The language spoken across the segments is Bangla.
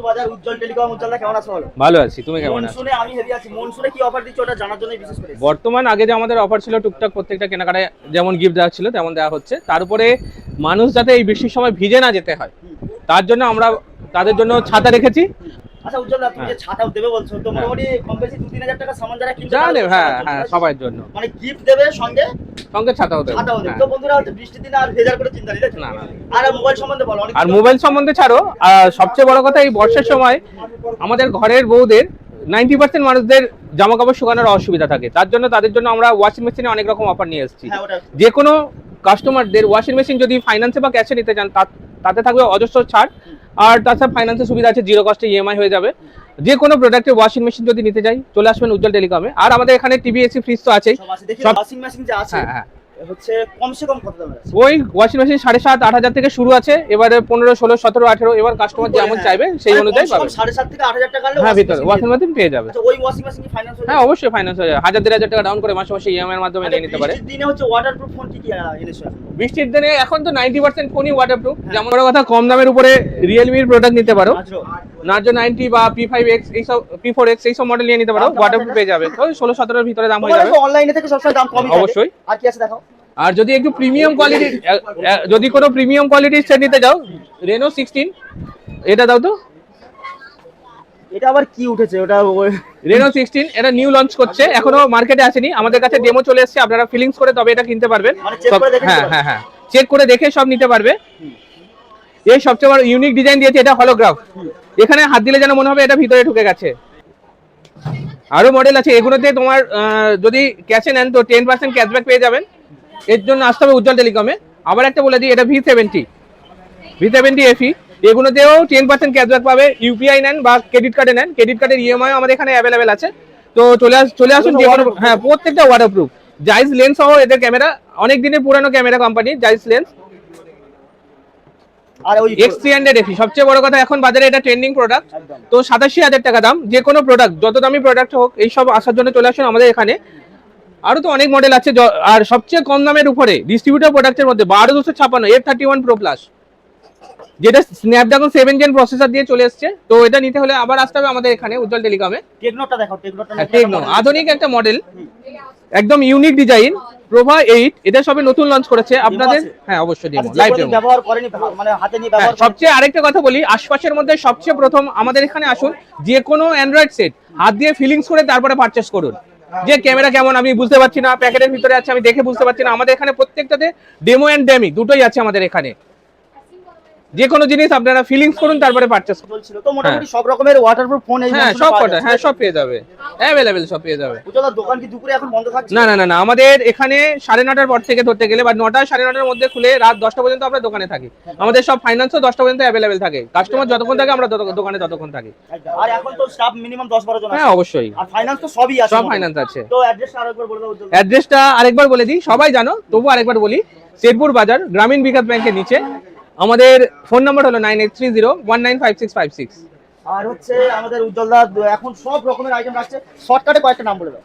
বাজার উজ্জ্বল টেলিকম। উজ্জ্বলদা কেমন আছো? বলো। ভালো আছি, তুমি কেমন আছো? মনসুনে আমি হেভি আছি। মনসুনে কি অফার দিচ্ছ ওটা জানার জন্য বিশেষ করে এসেছি। বর্তমান আগে যে আমাদের অফার ছিল টুকটাক প্রত্যেকটা কেনাকাটায় যেমন গিফট দেওয়া ছিল তেমন দেওয়া হচ্ছে, তার উপরে মানুষ যাতে এই বৃষ্টির সময় ভিজে না যেতে হয় তার জন্য আমরা তাদের জন্য ছাতা রেখেছি। আচ্ছা উজ্জ্বলদা, তুমি যে ছাতা দেবে বলছো, তো মোটামুটি কম বেশি 2-3 হাজার টাকা সামান যারা কিনতে জানে, পারবে হ্যাঁ হ্যাঁ, সবার জন্য মানে গিফট দেবে সঙ্গে সঙ্গে ছাতাও দেবো। ছাতাও দেবে। হ্যাঁ। তো বন্ধুরা হচ্ছে বৃষ্টির দিনে আর ভেজার করে চিন্তা নেই, তাই তো? না, না। আর মোবাইল সম্বন্ধে বলো। অনেক আর মোবাইল সম্বন্ধে ছাড়ো, সবচেয়ে বড় কথা এই বর্ষার সময় আমাদের ঘরের বউদের 90% মানুষদের জামা কাপড় শুকানোর অসুবিধা থাকে, তার জন্য তাদের জন্য আমরা ওয়াশিং মেশিনে অনেক রকম অফার নিয়ে এসেছি। হ্যাঁ, ওটা যে কোনো কাস্টমারদের ওয়াশিং মেশিন যদি ফাইন্যান্সে বা ক্যাশে নিতে চান তাতে থাকবে অজস্র ছাড়, আর তাছাড়া ফাইন্যান্সের সুবিধা আছে, জিরো কস্টে ইএমআই হয়ে যাবে। যে কোনো প্রোডাক্টের ওয়াশিং মেশিন যদি নিতে চাই চলে আসবেন উজ্জ্বল টেলিকমে। আর আমাদের এখানে টিভি এসি ফ্রিজ তো আছেই। সব আছে। দেখি সব। ওয়াশিং মেশিন যে আছে হ্যাঁ হ্যাঁ, হচ্ছে কমসে কম কত দামের আছে? ওই ওয়াশিং মেশিন 7,500-8,000 থেকে শুরু আছে, এবারে 15, 16, 17, 18 এবার কাস্টমার যেমন চাইবে সেই অনুযায়ী পাবে। 7,500 থেকে 8,000 টাকা হলে হ্যাঁ, ভিতরে ওয়াশিং মেশিন পেয়ে যাবে। আচ্ছা, ওই ওয়াশিং মেশিন কি ফাইন্যান্স হয়ে হ্যাঁ যাবে? অবশ্যই ফাইন্যান্স হয়ে যাবে, 1,000-1,500 টাকা ডাউন করে মাসে মাসে ইএমআই এর মাধ্যমে নিয়ে নিতে পারে। বৃষ্টির দিনে হচ্ছে ওয়াটারপ্রুফ ফোন কি কি এনেছো? বৃষ্টির দিনে এখন তো 90% ফোনই ওয়াটারপ্রুফ। যেমন বড় কথা, কম দামের উপরে রিয়েলমির প্রোডাক্ট নিতে পারো, নার্জো 90 বা P5X এইসব, P4X এইসব মডেল নিয়ে নিতে পারো, ওয়াটারপ্রুফ পেয়ে যাবে। ওই 16-17 এর ভিতরে দাম হয়ে যাবে। অনলাইনে থেকে সবসময় দাম কমই থাকে। অবশ্যই। আর কি আছে দেখাও। আর যদি একটু প্রিমিয়াম কোয়ালিটির, যদি কোনো প্রিমিয়াম কোয়ালিটির সেট নিতে যাও, Reno 16 এটা দাও তো। এটা আবার কি উঠেছে ওটা? Reno 16 এটা নিউ লঞ্চ করছে, এখনো মার্কেটে আসেনি, আমাদের কাছে ডেমো চলে এসেছে, আপনারা ফিলিংস করে তবে এটা কিনতে পারবেন। মানে চেক করে দেখে হ্যাঁ হ্যাঁ হ্যাঁ, চেক করে দেখে সব নিতে পারবে। এই সবচেয়ে বড় ইউনিক ডিজাইন দিয়েছে, এটা হলোগ্রাফ, এখানে হাত দিলে যেন মনে হবে এটা ভিতরে ঢুকে গেছে। আরো মডেল আছে, এগুলোতে তোমার যদি ক্যাশে নেন তো 10% ক্যাশব্যাক পেয়ে যাবেন। এর জন্য আসতে হবে উজ্জ্বল টেলিকমে। আবার একটা বলে দিই, এটা V70 FE, এগুলোতেও 10% ক্যাশব্যাক পাবে। ইউপিআই নেন বা ক্রেডিট কার্ডে নেন, ক্রেডিট কার্ডের ইএমআই আমাদের এখানে অ্যাভেলেবেল আছে। তো চলে আসুন যে কোনো। হ্যাঁ, প্রত্যেকটা ওয়াটারপ্রুফ, জাইস লেন্স সহ এদের ক্যামেরা, অনেক দিনের পুরানো ক্যামেরা কোম্পানি জাইস লেন্স। আর ওই X300 FE সবচেয়ে বড় কথা, এখন বাজারে এটা ট্রেন্ডিং প্রোডাক্ট। তো 87,000 টাকা দাম। যে কোনো প্রোডাক্ট, যত দামি প্রোডাক্ট হোক, এইসব আসার জন্য চলে আসুন আমাদের এখানে। আরো তো অনেক মডেল আছে, আর সবচেয়ে কম দামের উপরে ডিস্ট্রিবিউটর প্রোডাক্টের মধ্যে 12256 F31 Pro Plus, যেটা স্ন্যাপড্রাগন 7 জেন প্রসেসর দিয়ে চলে এসেছে। তো এটা নিতে হলে আবার আসতে হবে আমাদের এখানে উজ্জ্বল টেলিকমে। টেকনোটা দেখাও। টেকনো আধুনিক একটা মডেল, একদম ইউনিক ডিজাইন, প্রভা 8, এটা সবে নতুন লঞ্চ করেছে আপনাদের। হ্যাঁ অবশ্যই ডেমো, লাইভ ডেমো ব্যবহার করেনি, মানে হাতে নিয়ে ব্যবহার। সবচেয়ে আরেকটা কথা বলি, আশপাশের মধ্যে সবচেয়ে প্রথম আমাদের এখানে আসুন, যে কোনো অ্যান্ড্রয়েড সেট হাত দিয়ে ফিলিংস করে তারপরে পারচেস করুন। যে ক্যামেরা কেমন আমি বুঝতে পারছি না, প্যাকেটের ভিতরে আছে আমি দেখে বুঝতে পারছি না, আমাদের এখানে প্রত্যেকটাতে ডেমো এন্ড ড্যামি দুটোই আছে আমাদের এখানে। যে কোনো জিনিস আপনারা ফিলিংস করুন তারপরে পারচেস করুন। চলছিল তো মোটামুটি সব রকমের ওয়াটারপ্রুফ ফোন এই হ্যাঁ সব কটা, হ্যাঁ সব পেয়ে যাবে, অ্যাভেলেবেল সব পেয়ে যাবে। উজ্জ্বলদার দোকান কি দুপুরে এখন বন্ধ থাকছে? না না না না, আমাদের এখানে 9:30টার পর থেকে ধরতে গেলে, বা 9টা 9:30টার মধ্যে খুলে রাত 10টা পর্যন্ত আমরা দোকানে থাকি। আমাদের সব ফাইন্যান্সও 10টা পর্যন্ত অ্যাভেলেবেল থাকে, কাস্টমার যতক্ষণ থাকে আমরা দোকানে ততক্ষণ থাকি। আর এখন তো স্টাফ মিনিমাম 10-12 জন আছে। হ্যাঁ অবশ্যই, আর ফাইন্যান্স তো সবই আছে, সব ফাইন্যান্স আছে। তো অ্যাড্রেসটা আরেকবার বলে দাও উজ্জ্বল। অ্যাড্রেসটা আরেকবার বলে দিই, সবাই জানো তবু আরেকবার বলি, শেরপুর বাজার গ্রামীণ বিকাশ ব্যাংকের নিচে। আমাদের ফোন নাম্বার হলো 9830195656। আর হচ্ছে আমাদের উজ্জ্বলদা এখন সব রকমের আইটেম রাখছে, শর্টকাটে কয়েকটা নাম বলে দাও।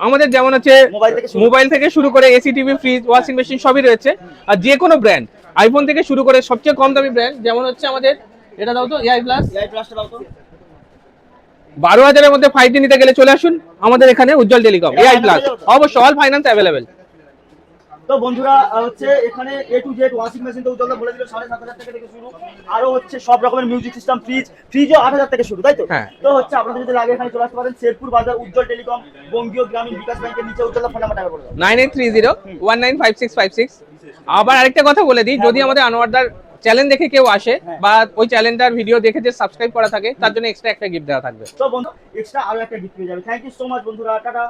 আমাদের যেমন হচ্ছে মোবাইল থেকে শুরু করে AC, TV, fridge, washing machine সবই রয়েছে। আর যে কোনো ব্র্যান্ড, আইফোন থেকে শুরু করে সবচেয়ে কম দামি ব্র্যান্ড যেমন হচ্ছে আমাদের এটা দাও তো, AI প্লাসটা দাও তো। 12,000 এর মধ্যে 5G নিতে গেলে চলে আসুন আমাদের এখানে উজ্জ্বল টেলিকম। AI প্লাস অবশ্যই অল ফাইন্যান্স অ্যাভেলেবেল। তো বন্ধুরা হচ্ছে এখানে A to Z washing machine তো উজ্জ্বলদা বলে দিল 7,500 টাকা থেকে শুরু। আরো হচ্ছে সব রকমের মিউজিক সিস্টেম, ফ্রিজও 8,000 থেকে শুরু, তাই তো? হ্যাঁ। তো হচ্ছে আপনাদের যদি লাগে এখানে চলে আসতে পারেন, শেরপুর বাজার উজ্জ্বল টেলিকম, বঙ্গীয় গ্রামীণ বিকাশ ব্যাংকের নিচে। উজ্জ্বলদা ফোন নাম্বারটা বলে দাও। 9830195656। আবার আরেকটা কথা বলে দিই, যদি আমাদের আনোয়ারদার চ্যানেল দেখে কেউ আসে বা ওই চ্যানেলটার ভিডিও দেখে যে সাবস্ক্রাইব করা থাকে, তার জন্য এক্সট্রা একটা গিফট দেওয়া থাকবে। তো বন্ধু এক্সট্রা আরো একটা গিফট পেয়ে যাবে। থ্যাংক ইউ সো মাচ বন্ধুরা, টাটা।